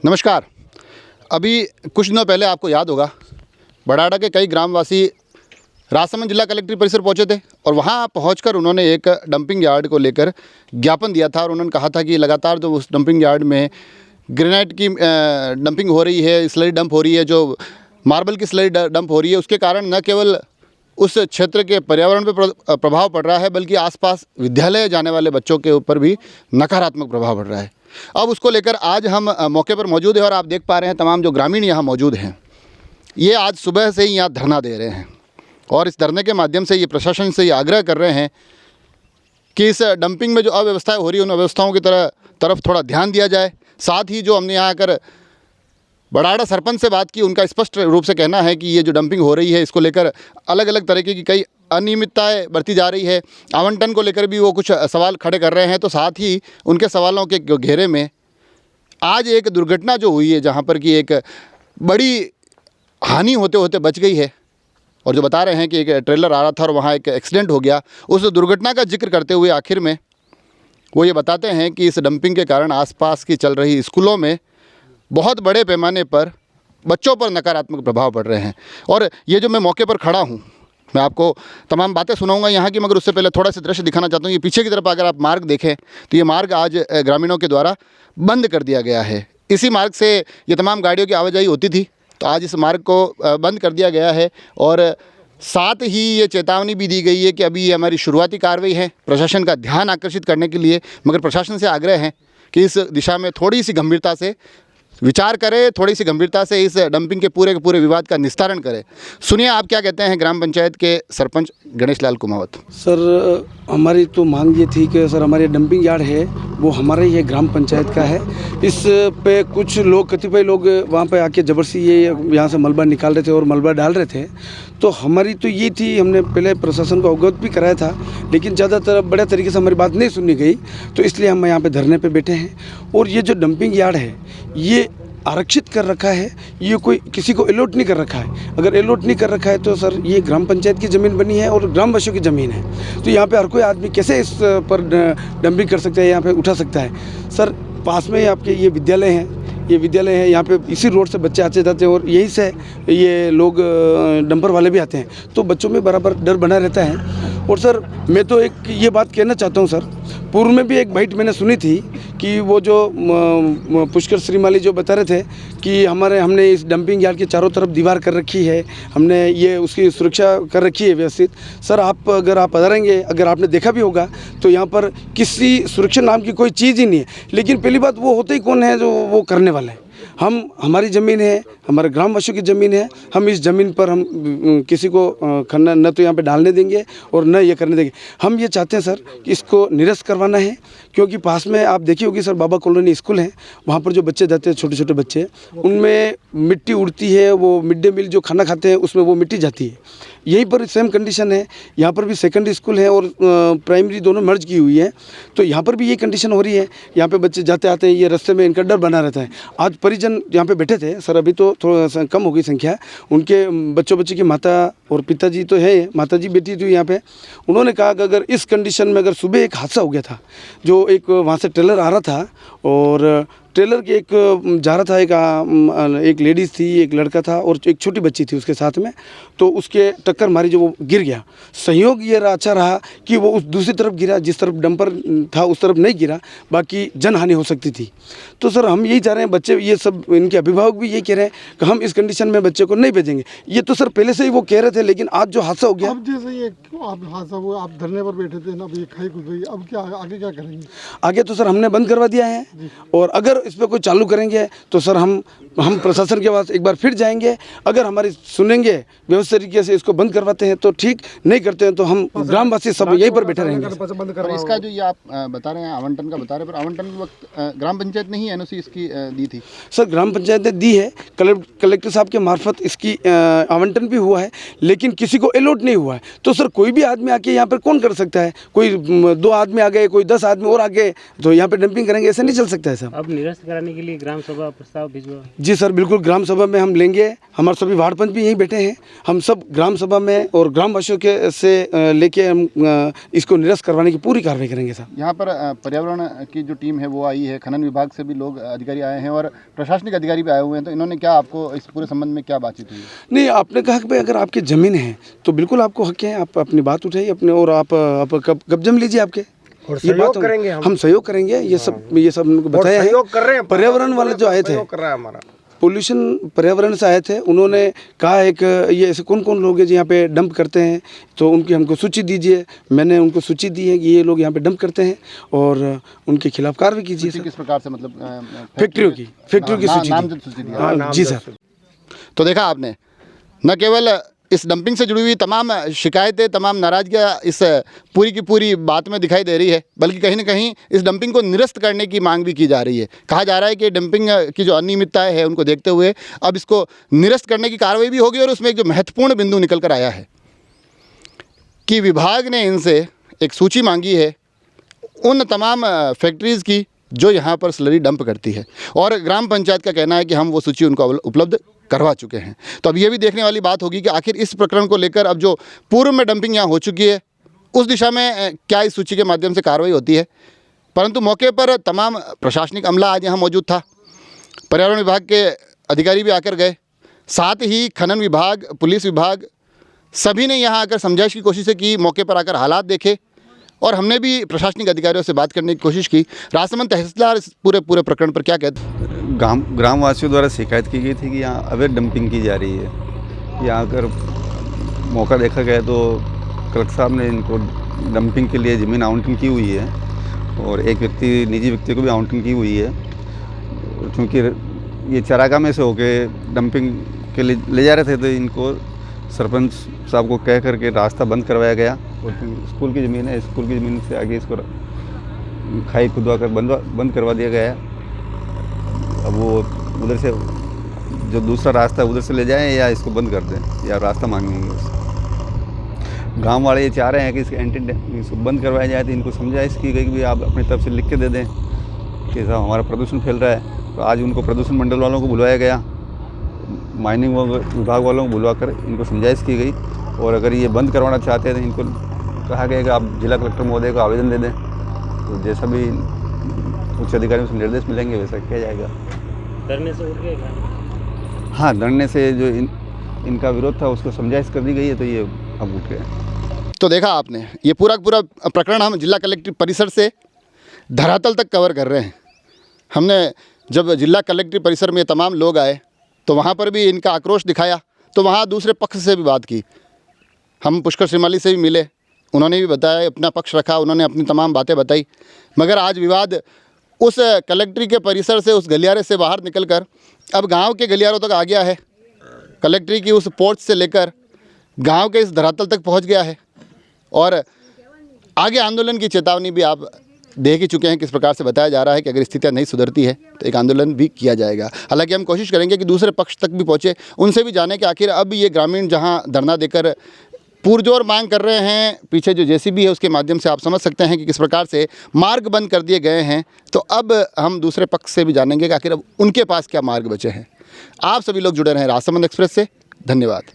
नमस्कार। अभी कुछ दिनों पहले आपको याद होगा बड़ाड़ा के कई ग्रामवासी राजसमंद जिला कलेक्ट्रेट परिसर पहुंचे थे और वहां पहुंचकर उन्होंने एक डंपिंग यार्ड को लेकर ज्ञापन दिया था और उन्होंने कहा था कि लगातार जो उस डंपिंग यार्ड में ग्रेनाइट की डंपिंग हो रही है, स्लरी डंप हो रही है, जो मार्बल की स्लरी डंप हो रही है, उसके कारण न केवल उस क्षेत्र के पर्यावरण पर प्रभाव पड़ रहा है बल्कि आसपास विद्यालय जाने वाले बच्चों के ऊपर भी नकारात्मक प्रभाव पड़ रहा है। अब उसको लेकर आज हम मौके पर मौजूद हैं और आप देख पा रहे हैं तमाम जो ग्रामीण यहाँ मौजूद हैं, ये आज सुबह से ही यहाँ धरना दे रहे हैं और इस धरने के माध्यम से ये प्रशासन से ये आग्रह कर रहे हैं कि इस डंपिंग में जो अव्यवस्थाएं हो रही हैं उन अव्यवस्थाओं की तरफ थोड़ा ध्यान दिया जाए। साथ ही जो हमने यहाँ आकर बड़ाड़ा सरपंच से बात की, उनका स्पष्ट रूप से कहना है कि ये जो डंपिंग हो रही है इसको लेकर अलग अलग तरीके की कई अनियमितताएं बरती जा रही है। आवंटन को लेकर भी वो कुछ सवाल खड़े कर रहे हैं। तो साथ ही उनके सवालों के घेरे में आज एक दुर्घटना जो हुई है जहाँ पर कि एक बड़ी हानि होते होते बच गई है और जो बता रहे हैं कि एक ट्रेलर आ रहा था और वहाँ एक एक्सीडेंट हो गया। उस दुर्घटना का जिक्र करते हुए आखिर में वो ये बताते हैं कि इस डंपिंग के कारण आसपास की चल रही स्कूलों में बहुत बड़े पैमाने पर बच्चों पर नकारात्मक प्रभाव पड़ रहे हैं। और ये जो मैं मौके पर खड़ा हूँ, मैं आपको तमाम बातें सुनाऊंगा यहाँ की, मगर उससे पहले थोड़ा सा दृश्य दिखाना चाहता हूँ। ये पीछे की तरफ अगर आप मार्ग देखें तो ये मार्ग आज ग्रामीणों के द्वारा बंद कर दिया गया है। इसी मार्ग से ये तमाम गाड़ियों की आवाजाही होती थी, तो आज इस मार्ग को बंद कर दिया गया है और साथ ही ये चेतावनी भी दी गई है कि अभी ये हमारी शुरुआती कार्रवाई है प्रशासन का ध्यान आकर्षित करने के लिए, मगर प्रशासन से आग्रह है कि इस दिशा में थोड़ी सी गंभीरता से विचार करें, थोड़ी सी गंभीरता से इस डंपिंग के पूरे विवाद का निस्तारण करें। सुनिए आप क्या कहते हैं ग्राम पंचायत के सरपंच गणेश लाल कुमावत। सर, हमारी तो मांग ये थी कि सर हमारे डंपिंग यार्ड है वो हमारे ही ग्राम पंचायत का है। इस पे कुछ लोग, कतिपय लोग वहाँ पे आके जबरदस्ती ये यहाँ से मलबा निकाल रहे थे और मलबा डाल रहे थे। तो हमारी तो ये थी, हमने पहले प्रशासन को अवगत भी कराया था, लेकिन ज़्यादातर बड़े तरीके से हमारी बात नहीं सुनी गई, तो इसलिए हम यहाँ पे धरने पे बैठे हैं। और ये जो डंपिंग यार्ड है ये आरक्षित कर रखा है, ये कोई किसी को अलॉट नहीं कर रखा है। अगर अलॉट नहीं कर रखा है तो सर ये ग्राम पंचायत की ज़मीन बनी है और ग्रामवासियों की ज़मीन है, तो यहाँ पे हर कोई आदमी कैसे इस पर डंपिंग कर सकता है, यहाँ पे उठा सकता है। सर पास में ही आपके ये विद्यालय हैं, ये विद्यालय है, यहाँ पे इसी रोड से बच्चे आते जाते हैं और यहीं से ये लोग डंपर वाले भी आते हैं, तो बच्चों में बराबर डर बना रहता है। और सर मैं तो एक ये बात कहना चाहता हूँ सर, पूर्व में भी एक बाइट मैंने सुनी थी कि वो जो पुष्कर श्रीमाली जो बता रहे थे कि हमने इस डंपिंग यार्ड के चारों तरफ दीवार कर रखी है, हमने ये उसकी सुरक्षा कर रखी है व्यवस्थित। सर अगर आप पधारेंगे, अगर आपने देखा भी होगा तो यहाँ पर किसी सुरक्षा नाम की कोई चीज़ ही नहीं है। लेकिन पहली बात, वो होते ही कौन है जो वो करने वाला है? हमारी ज़मीन है, हमारे ग्रामवासियों की ज़मीन है, हम इस ज़मीन पर हम किसी को खनन न तो यहाँ पे डालने देंगे और न ये करने देंगे। हम ये चाहते हैं सर कि इसको निरस्त करवाना है, क्योंकि पास में आप देखी होगी सर बाबा कॉलोनी स्कूल है, वहाँ पर जो बच्चे जाते हैं छोटे छोटे बच्चे, उनमें मिट्टी उड़ती है, वो मिड डे मील जो खाना खाते हैं उसमें वो मिट्टी जाती है। यहीं पर सेम कंडीशन है, यहाँ पर भी सेकेंडरी स्कूल है और प्राइमरी दोनों मर्ज की हुई है, तो यहाँ पर भी ये कंडीशन हो रही है। यहाँ पे बच्चे जाते आते हैं, ये रास्ते में इनका डर बना रहता है। आज परिजन यहाँ पे बैठे थे सर, अभी तो थोड़ा कम हो गई संख्या, उनके बच्चे की माता और पिताजी तो है, माता जी बैठी थी यहाँ पे। उन्होंने कहा कि अगर इस कंडीशन में अगर सुबह एक हादसा हो गया था, जो एक वहाँ से ट्रेलर आ रहा था और ट्रेलर के एक जा रहा था, एक लेडीज़ थी, एक लड़का था और एक छोटी बच्ची थी उसके साथ में, तो उसके टक्कर मारी जो वो गिर गया। संयोग ये अच्छा रहा कि वो उस दूसरी तरफ गिरा, जिस तरफ डंपर था उस तरफ नहीं गिरा, बाकी जन हानि हो सकती थी। तो सर हम यही चाह रहे हैं, बच्चे ये सब, इनके अभिभावक भी ये कह रहे हैं कि हम इस कंडीशन में बच्चे को नहीं भेजेंगे। ये तो सर पहले से ही वो कह रहे थे, लेकिन आज जो हादसा हो गया, अब जैसे ये आप हादसा हुआ, आप धरने पर बैठे थे ना, अब ये खाई खुद गई, अब क्या आगे क्या करेंगे? आगे तो सर हमने बंद करवा दिया है और अगर इस पर कोई चालू करेंगे तो सर हम प्रशासन के पास एक बार फिर जाएंगे। अगर हमारी सुनेंगे, व्यवस्थित तरीके से इसको बंद करवाते हैं तो ठीक, नहीं करते हैं तो हम ग्रामवासी सब यहीं पर बैठे रहेंगे। और इसका जो ये आप बता रहे हैं आवंटन का बता रहे हैं, पर आवंटन के वक्त ग्राम पंचायत ने ही एनओसी इसकी दी थी? सर ग्राम पंचायत ने दी है, कलेक्टर साहब के मार्फत इसकी आवंटन भी हुआ है, लेकिन किसी को अलॉट नहीं हुआ है। तो सर कोई भी आदमी आके यहाँ पर कौन कर सकता है? कोई 2 आदमी आ गए, कोई 10 आदमी और आ गए तो यहाँ पे डंपिंग करेंगे, ऐसे नहीं चल सकता है सर। अब निरस्त कराने के लिए ग्राम सभा प्रस्ताव भिजवा? जी सर, बिल्कुल ग्राम सभा में हम लेंगे। हमारे सभी वार्ड पंच भी यहीं बैठे हैं। हम सब ग्राम सभा में और ग्रामवासियों के से लेके हम इसको निरस्त करवाने की पूरी कार्रवाई करेंगे सर। यहाँ पर पर्यावरण की जो टीम है वो आई है, खनन विभाग से भी लोग अधिकारी आए हैं और प्रशासनिक अधिकारी भी आए हुए हैं, तो इन्होंने क्या आपको इस पूरे संबंध में क्या बातचीत हुई? नहीं, आपने कहा कि भाई अगर आपकी ज़मीन है तो बिल्कुल आपको हक है, आप अपनी बात उठाइए अपने, और आप कब्जा में लीजिए आपके। और ये बात सहयोग करेंगे हम सहयोग करेंगे। ये सब उनको बताया है। कर रहे हैं। पर्यावरण वाले जो आए थे, कर रहा है हमारा पोल्यूशन पर्यावरण से आए थे, उन्होंने कहा एक ये ऐसे कौन कौन लोग हैं जो यहाँ पे डंप करते हैं, तो उनकी हमको सूची दीजिए। मैंने उनको सूची दी है कि ये लोग यहाँ पे डंप करते हैं और उनके खिलाफ कार्रवाई कीजिए सर। किस प्रकार से, मतलब फैक्ट्रियों की सूची नामजद सूची दी? हाँ जी सर। तो देखा आपने, न केवल इस डंपिंग से जुड़ी हुई तमाम शिकायतें, तमाम नाराज़गियाँ इस पूरी की पूरी बात में दिखाई दे रही है, बल्कि कहीं ना कहीं इस डंपिंग को निरस्त करने की मांग भी की जा रही है। कहा जा रहा है कि डंपिंग की जो अनियमितताएं हैं उनको देखते हुए अब इसको निरस्त करने की कार्रवाई भी होगी। और उसमें एक जो महत्वपूर्ण बिंदु निकल कर आया है कि विभाग ने इनसे एक सूची मांगी है उन तमाम फैक्ट्रीज़ की जो यहाँ पर स्लरी डंप करती है, और ग्राम पंचायत का कहना है कि हम वो सूची उनको उपलब्ध करवा चुके हैं। तो अब ये भी देखने वाली बात होगी कि आखिर इस प्रकरण को लेकर अब जो पूर्व में डंपिंग यहाँ हो चुकी है उस दिशा में क्या इस सूची के माध्यम से कार्रवाई होती है। परंतु मौके पर तमाम प्रशासनिक अमला आज यहाँ मौजूद था, पर्यावरण विभाग के अधिकारी भी आकर गए, साथ ही खनन विभाग, पुलिस विभाग, सभी ने यहाँ आकर समझाइश की कोशिश की, मौके पर आकर हालात देखे, और हमने भी प्रशासनिक अधिकारियों से बात करने की कोशिश की। राजसमंद तहसीलदार इस पूरे प्रकरण पर क्या कहते हैं? ग्रामवासियों द्वारा शिकायत की गई थी कि यहाँ अवैध डंपिंग की जा रही है। यहाँ अगर मौका देखा गया तो कलेक्टर साहब ने इनको डंपिंग के लिए ज़मीन आवंटन की हुई है, और एक निजी व्यक्ति को भी आवंटन की हुई है। क्योंकि ये चारागाह में से होके डंपिंग के लिए ले जा रहे थे, तो इनको सरपंच साहब को कह करके रास्ता बंद करवाया गया। और स्कूल की ज़मीन है, स्कूल की ज़मीन से आगे इसको खाई खुदवा कर बंद करवा दिया गया है। अब वो उधर से जो दूसरा रास्ता उधर से ले जाएं या इसको बंद कर दें या रास्ता मांगेंगे उससे। गांव वाले ये चाह रहे हैं कि इसको बंद करवाया जाए, तो इनको समझाइश की गई कि भाई आप अपनी तरफ से लिख के दे दें कि साहब हमारा प्रदूषण फैल रहा है। तो आज उनको प्रदूषण मंडल वालों को बुलवाया गया, माइनिंग विभाग वालों को बुलवा कर इनको समझाइश की गई, और अगर ये बंद करवाना चाहते हैं तो इनको कहा गया कि आप जिला कलेक्टर महोदय को आवेदन दे दें। तो जैसा भी उच्च अधिकारियों से निर्देश मिलेंगे वैसा किया जाएगा। धरने से उठ गए? हाँ, धरने से जो इनका विरोध था उसको समझाइश कर दी गई है, तो ये अब उठ गए। तो देखा आपने, ये पूरा प्रकरण हम जिला कलेक्ट्रेट परिसर से धरातल तक कवर कर रहे हैं। हमने जब जिला कलेक्ट्रेट परिसर में तमाम लोग आए तो वहाँ पर भी इनका आक्रोश दिखाया, तो वहाँ दूसरे पक्ष से भी बात की। हम पुष्कर श्रीमाली से भी मिले, उन्होंने भी बताया, अपना पक्ष रखा, उन्होंने अपनी तमाम बातें बताई। मगर आज विवाद उस कलेक्ट्री के परिसर से, उस गलियारे से बाहर निकलकर अब गांव के गलियारों तक आ गया है। कलेक्ट्री की उस पोर्च से लेकर गांव के इस धरातल तक पहुंच गया है, और आगे आंदोलन की चेतावनी भी आप देख ही चुके हैं। किस प्रकार से बताया जा रहा है कि अगर स्थितियां नहीं सुधरती है तो एक आंदोलन भी किया जाएगा। हालांकि हम कोशिश करेंगे कि दूसरे पक्ष तक भी पहुँचे, उनसे भी जाने कि आखिर अब ये ग्रामीण जहाँ धरना देकर पुरजोर मांग कर रहे हैं, पीछे जो जेसीबी है उसके माध्यम से आप समझ सकते हैं कि किस प्रकार से मार्ग बंद कर दिए गए हैं। तो अब हम दूसरे पक्ष से भी जानेंगे कि आखिर अब उनके पास क्या मार्ग बचे हैं। आप सभी लोग जुड़े रहें राजसमंद एक्सप्रेस से। धन्यवाद।